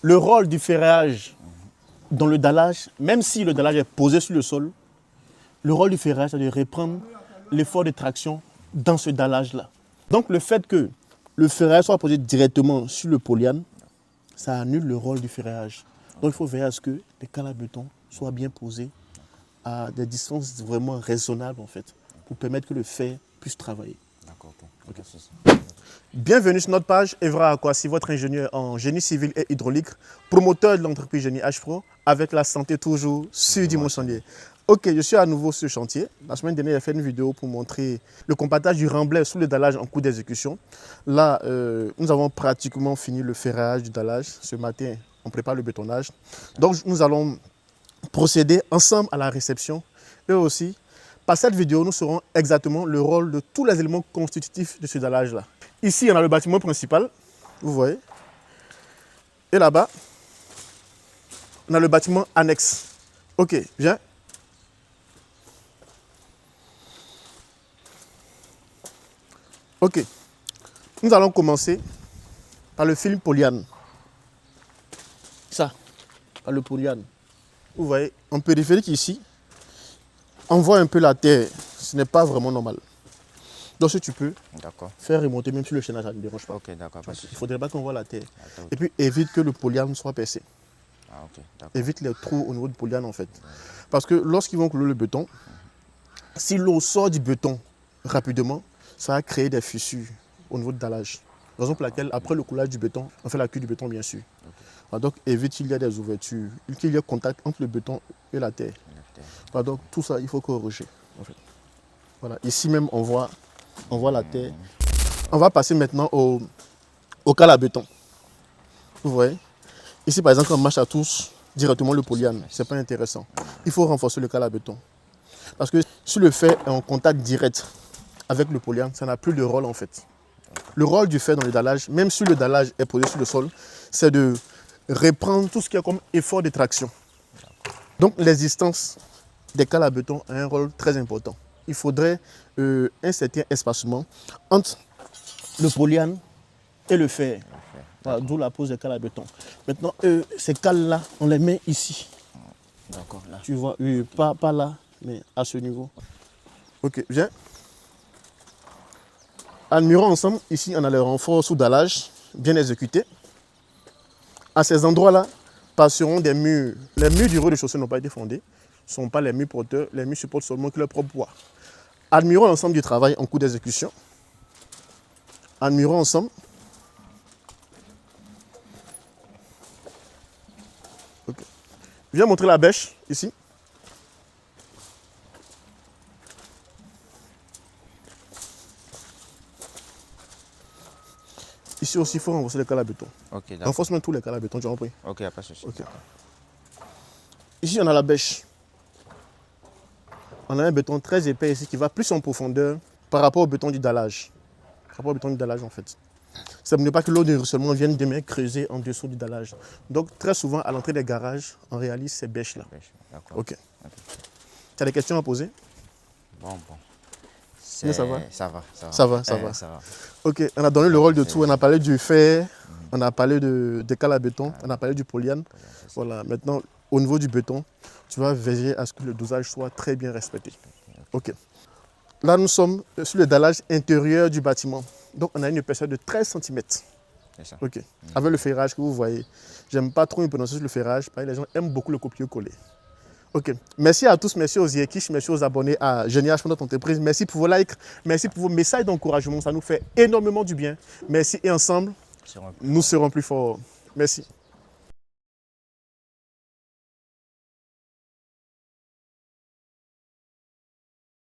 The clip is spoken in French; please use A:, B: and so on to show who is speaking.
A: Le rôle du ferrage dans le dallage, même si le dallage est posé sur le sol, le rôle du ferrage, c'est de reprendre l'effort de traction dans ce dallage-là. Donc le fait que le ferrage soit posé directement sur le polyane, ça annule le rôle du ferrage. Donc il faut veiller à ce que les cales à béton soient bien posés à des distances vraiment raisonnables en fait, pour permettre que le fer puisse travailler.
B: D'accord, ok.
A: Bienvenue sur notre page Evra Akwasi, votre ingénieur en génie civil et hydraulique, promoteur de l'entreprise Génie H-Pro, avec la santé toujours sur Dimonchonnier. Ok, je suis à nouveau sur le chantier. La semaine dernière, j'ai fait une vidéo pour montrer le compactage du remblai sous le dallage en cours d'exécution. Là, nous avons pratiquement fini le ferrage du dallage. Ce matin, on prépare le bétonnage. Donc, nous allons procéder ensemble à la réception. Et aussi, par cette vidéo, nous saurons exactement le rôle de tous les éléments constitutifs de ce dallage-là. Ici, on a le bâtiment principal, vous voyez. Et là-bas, on a le bâtiment annexe. Ok, viens. Ok, nous allons commencer par le film polyane. Ça, par le polyane. Vous voyez, en périphérique ici, on voit un peu la terre. Ce n'est pas vraiment normal. Donc si tu peux faire remonter même sur le chaînage, ça ne dérange pas.
B: Ok, d'accord.
A: Il ne faudrait pas qu'on voit la terre. Et puis évite que le polyane soit percé. Évite les trous au niveau du polyane en fait. Parce que lorsqu'ils vont couler le béton, si l'eau sort du béton rapidement, ça va créer des fissures au niveau du dallage. Raison pour laquelle, après le coulage du béton, on fait la cuve du béton bien sûr. Donc évite qu'il y ait des ouvertures, qu'il y ait contact entre le béton et la terre. Donc tout ça, il faut corriger. En fait. Voilà. Ici même, on voit la terre. On va passer maintenant au cale à béton. Vous voyez? Ici, par exemple, on marche à tous directement le polyane. Ce n'est pas intéressant. Il faut renforcer le cale à béton. Parce que si le fer est en contact direct avec le polyane, ça n'a plus de rôle en fait. Le rôle du fer dans le dallage, même si le dallage est posé sur le sol, c'est de reprendre tout ce qui est comme effort de traction. Donc l'existence des cales à béton a un rôle très important. Il faudrait un certain espacement entre le polyane et le fer. Voilà, d'où la pose des cales à béton. Maintenant, ces cales-là, on les met ici.
B: D'accord, là.
A: Tu vois, pas là, mais à ce niveau. Ok, viens. Admirons ensemble, ici on a le renfort sous dallage, bien exécuté. À ces endroits-là, passeront des murs. Les murs du rez-de-chaussée n'ont pas été fondés. Ce ne sont pas les murs porteurs, les murs supportent seulement que leur propre poids. Admirons l'ensemble du travail en cours d'exécution. Admirons ensemble. Okay. Je viens montrer la bêche ici. Ici aussi, il faut renforcer les cales à béton.
B: Okay,
A: renforce même tous les cales à béton, tu as compris?
B: Ok, pas de souci.
A: Okay. Ici, on a la bêche. On a un béton très épais ici qui va plus en profondeur par rapport au béton du dallage. Par rapport au béton du dallage, en fait. Ça ne veut pas que l'eau de ruissellement vienne demain creuser en dessous du dallage. Donc, très souvent, à l'entrée des garages, on réalise ces bêches-là. Ok. Tu as des questions à poser?
B: Bon.
A: Mais ça va?
B: Ça va.
A: Ok, on a donné le rôle de tout. On a parlé du fer, on a parlé des cales à béton, on a parlé du polyane. Voilà, maintenant, au niveau du béton, tu vas veiller à ce que le dosage soit très bien respecté. Ok. Là, nous sommes sur le dallage intérieur du bâtiment. Donc, on a une épaisseur de 13 cm. Ok. Avec le ferrage que vous voyez. J'aime pas trop me prononcer sur le ferrage, parce que les gens aiment beaucoup le copier-coller. Ok. Merci à tous, merci aux Yekish, merci aux abonnés à Génie H pour notre entreprise. Merci pour vos likes, merci pour vos messages d'encouragement. Ça nous fait énormément du bien. Merci et ensemble, nous serons plus forts. Merci.